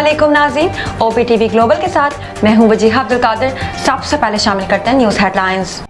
अस्सलामुअलैकुम नाज़रीन, OPTV global के साथ मैं हूं वजीहा अब्दुल कादिर। सबसे पहले शामिल करते हैं न्यूज़ हेडलाइंस।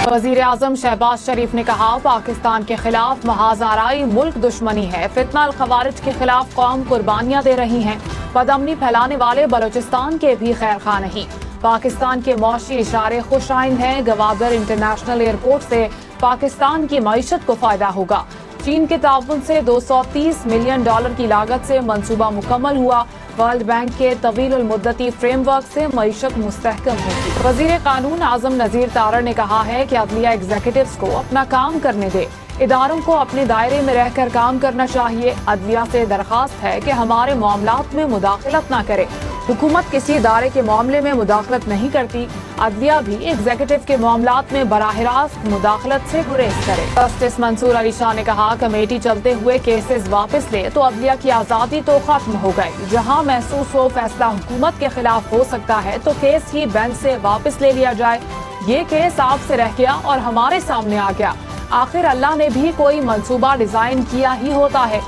वज़ीर आज़म शहबाज शरीफ ने कहा, पाकिस्तान के खिलाफ महाज आराई मुल्क दुश्मनी है। फितना अल खवारिज के खिलाफ कौम कुर्बानियां दे रही हैं। बदअमनी फैलाने वाले बलूचिस्तान के भी खैर खा नहीं। पाकिस्तान के मौशी इशारे खुश आइंद हैं। गवादर इंटरनेशनल एयरपोर्ट से पाकिस्तान की मईशत को फायदा होगा। चीन के ताउन से $230 मिलियन की लागत से मंसूबा मुकम्मल हुआ। वर्ल्ड बैंक के तवील मुद्दती फ्रेमवर्क से मईशत मुस्तहकम होगी। वजीर कानून आजम नजीर तारड़ ने कहा है कि अदलिया एग्जीक्यूटिव्स को अपना काम करने दे। इदारों को अपने दायरे में रहकर काम करना चाहिए। अदलिया से दरखास्त है कि हमारे मामलात में मुदाखलत न करे। हुकूमत किसी इदारे के मामले में मुदाखलत नहीं करती। अदलिया भी एग्जीक्यूटिव के मामलात में बराह रास्त मुदाखलत से गुरेज करे। जस्टिस मंसूर अली शाह ने कहा, कमेटी चलते हुए केसेस वापस ले तो अदलिया की आज़ादी तो खत्म हो गई। जहां महसूस हो फैसला हुकूमत के खिलाफ हो सकता है तो केस ही बेंच से वापस ले लिया जाए। ये केस आपसे रह गया और हमारे सामने आ गया। आखिर अल्लाह ने भी कोई मंसूबा डिजाइन किया ही होता है।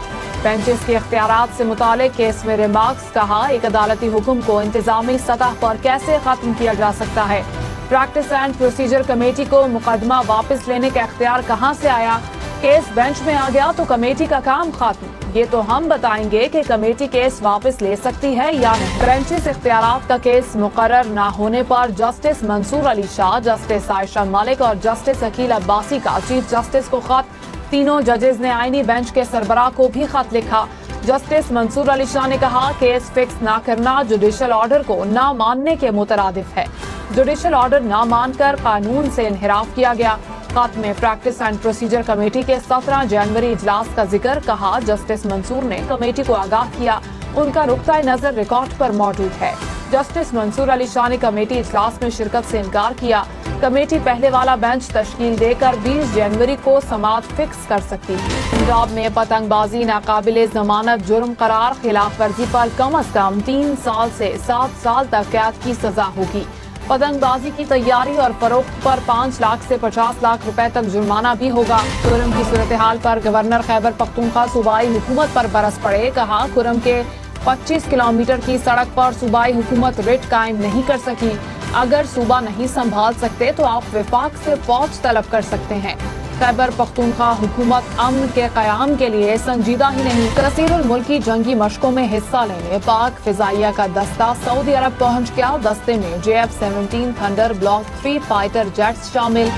बेंचेस के इख्तियारात से मुतालिक केस में रिमार्क्स कहा, एक अदालती हुक्म को इंतजामी सतह पर कैसे खत्म किया जा सकता है। प्रैक्टिस एंड प्रोसीजर कमेटी को मुकदमा वापस लेने का इख्तियार कहाँ से आया। केस बेंच में आ गया तो कमेटी का काम खत्म। ये तो हम बताएंगे कि कमेटी केस वापस ले सकती है या नहीं। बेंचेस इख्तियारात का केस मुकर्रर न होने पर जस्टिस मंसूर अली शाह, जस्टिस आयशा मलिक और जस्टिस अकील अब्बासी का चीफ जस्टिस को खत। तीनों जजेस ने आईनी बेंच के सरबराह को भी खत लिखा। जस्टिस मंसूर अली शाह ने कहा, केस फिक्स न करना जुडिशल ऑर्डर को न मानने के मुतरादिफ है। जुडिशल ऑर्डर न मानकर कानून से इन्हिराफ किया गया। खत में प्रैक्टिस एंड प्रोसीजर कमेटी के 17 जनवरी इजलास का जिक्र कहा। जस्टिस मंसूर ने कमेटी को आगाह किया। उनका नुक्ता नजर रिकॉर्ड पर मौजूद है। जस्टिस मंसूर अली शाह ने कमेटी इजलास में शिरकत से इनकार किया। कमेटी पहले वाला बेंच तश्कील देकर 20 जनवरी को समाअत फिक्स कर सकती है। पंजाब में पतंगबाजी नाकाबिले जमानत जुर्म करार, खिलाफ वर्जी पर कम से कम 3 साल से 7 साल तक कैद की सजा होगी। पतंगबाजी की तैयारी और फरोख्त पर 5 लाख से 50 लाख रुपए तक जुर्माना भी होगा। खुर्रम की सूरत हाल पर गवर्नर खैबर पख्तूनख्वा सूबाई हुकूमत पर बरस पड़े। कहा, खुर्रम के 25 किलोमीटर की सड़क पर सूबाई हुकूमत रिट कायम नहीं कर सकी। अगर सूबा नहीं संभाल सकते तो आप विफाक से फौज तलब कर सकते हैं। खैबर पख्तूनख्वा हुकूमत अमन के क़याम के लिए संजीदा ही नहीं। कसीरुल मुल्की जंगी मशकों में हिस्सा लेने पाक फिजाइया का दस्ता सऊदी अरब पहुंच गया। दस्ते में JF-17 thunder block 3 fighter jets शामिल।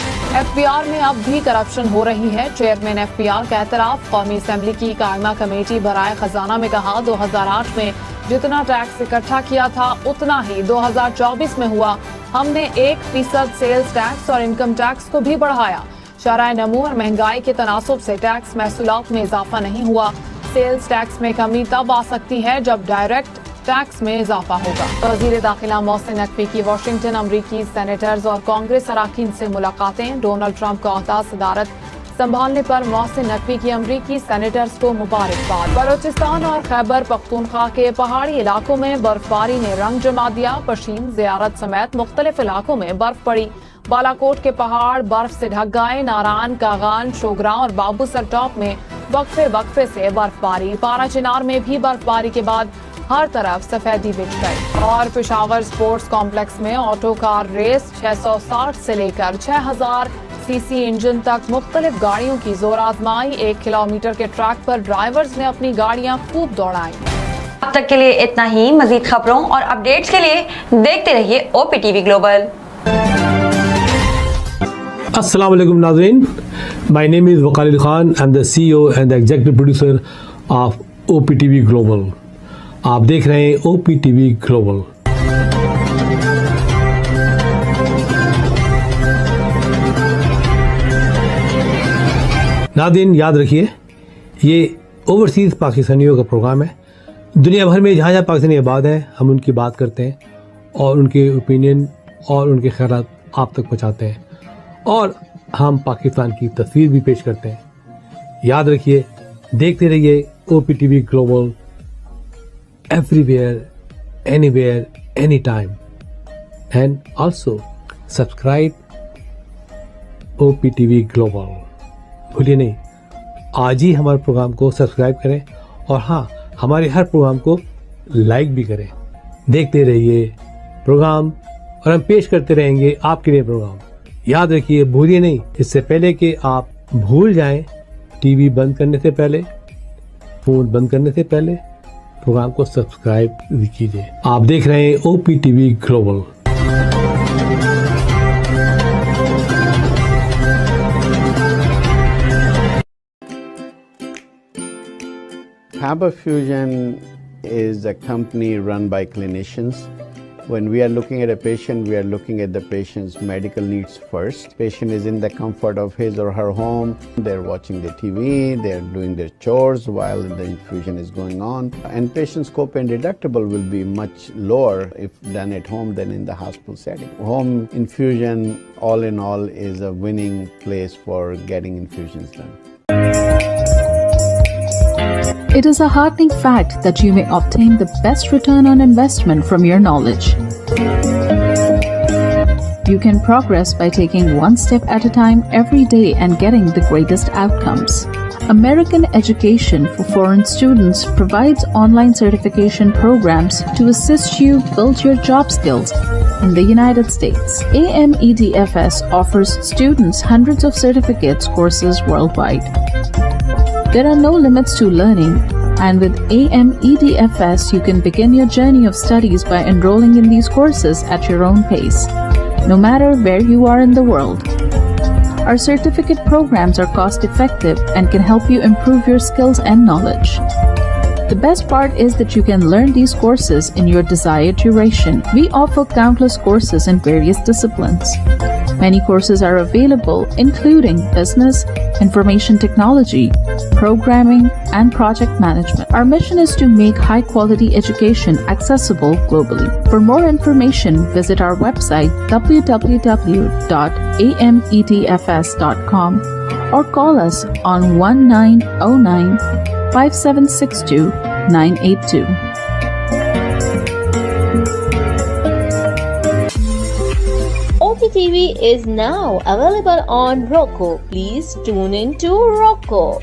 FBR में अब भी करप्शन हो रही है। चेयरमैन FBR का एतराफ। कौमी असेंबली की कायमा कमेटी बराए खजाना में कहा, 2008 में जितना टैक्स इकट्ठा किया था उतना ही 2024 में हुआ। हमने 1% सेल्स टैक्स और इनकम टैक्स को भी बढ़ाया। शरह नमू और महंगाई के तनासुब से टैक्स महसूलात में इजाफा नहीं हुआ। सेल्स टैक्स में कमी तब आ सकती है जब डायरेक्ट टैक्स में इजाफा होगा। वज़ीर दाखिला मोहसिन नकवी की वाशिंगटन अमरीकी सेनेटर्स और कांग्रेस अराकीन से मुलाकातें। डोनाल्ड ट्रंप का ओहदा सदारत संभालने पर मोहसिन नकवी की अमरीकी सेनेटर्स को मुबारकबाद। बलूचिस्तान और खैबर पख्तूनख्वा के पहाड़ी इलाकों में बर्फबारी ने रंग जमा दिया। पशीन, ज़ियारत समेत मुख्तलिफ इलाकों में बर्फ पड़ी। बालाकोट के पहाड़ बर्फ से ढक गए। नारायण, कागान, शोगरा और बाबूसर टॉप में वक्फे से बर्फबारी। पारा चिनार में भी बर्फबारी के बाद हर तरफ सफेदी बिछ गई। और पेशावर स्पोर्ट्स कॉम्प्लेक्स में ऑटो कार रेस 660 से लेकर 6000 सीसी इंजन तक मुख्तलिफ गाड़ियों की जोर आजमाई। 1 किलोमीटर के ट्रैक पर ड्राइवर्स ने अपनी गाड़ियां खूब दौड़ाई। अब तक के लिए इतना ही। मजीद खबरों और अपडेट्स के लिए देखते रहिए OPTV ग्लोबल। अस्सलाम वालेकुम नाज़रीन, my name is Wakal Khan. I am the CEO and the executive producer of OPTV global. आप देख रहे हैं OPTV ग्लोबल। नाज़रीन, याद रखिए, ये ओवरसीज़ पाकिस्तानियों का प्रोग्राम है। दुनिया भर में जहाँ जहाँ पाकिस्तानी आबाद हैं, हम उनकी बात करते हैं और उनके ओपिनियन और उनके ख्यालात आप तक पहुँचाते हैं और हम पाकिस्तान की तस्वीर भी पेश करते हैं। याद रखिए, देखते रहिए OPTV global, everywhere, anywhere, any time, and also subscribe OPTV global. भूलिए नहीं, आज ही हमारे प्रोग्राम को सब्सक्राइब करें और हाँ, हमारे हर प्रोग्राम को लाइक भी करें। देखते रहिए प्रोग्राम और हम पेश करते रहेंगे आपके लिए प्रोग्राम। याद रखिए, भूलिए नहीं, इससे पहले कि आप भूल जाएं, टीवी बंद करने से पहले, फोन बंद करने से पहले प्रोग्राम को सब्सक्राइब कीजिए। आप देख रहे हैं OPTV global. HaberFusion is a company run by clinicians. When we are looking at a patient, we are looking at the patient's medical needs first. Patient is in the comfort of his or her home. They're watching the TV, they're doing their chores while the infusion is going on. And patient's copay and deductible will be much lower if done at home than in the hospital setting. Home infusion, all in all, is a winning place for getting infusions done. It is a heartening fact that you may obtain the best return on investment from your knowledge. You can progress by taking one step at a time every day and getting the greatest outcomes. American Education for Foreign Students provides online certification programs to assist you build your job skills in the United States. AMEDFS offers students hundreds of certificates courses worldwide. There are no limits to learning, and with AMEDFS, you can begin your journey of studies by enrolling in these courses at your own pace, no matter where you are in the world. Our certificate programs are cost-effective and can help you improve your skills and knowledge. The best part is that you can learn these courses in your desired duration. We offer countless courses in various disciplines. Many courses are available, including business, information technology, programming, and project management. Our mission is to make high-quality education accessible globally. For more information, visit our website www.amedfs.com or call us on 1909-5762-982. OPTV is now available on Roku. Please tune in to Roku.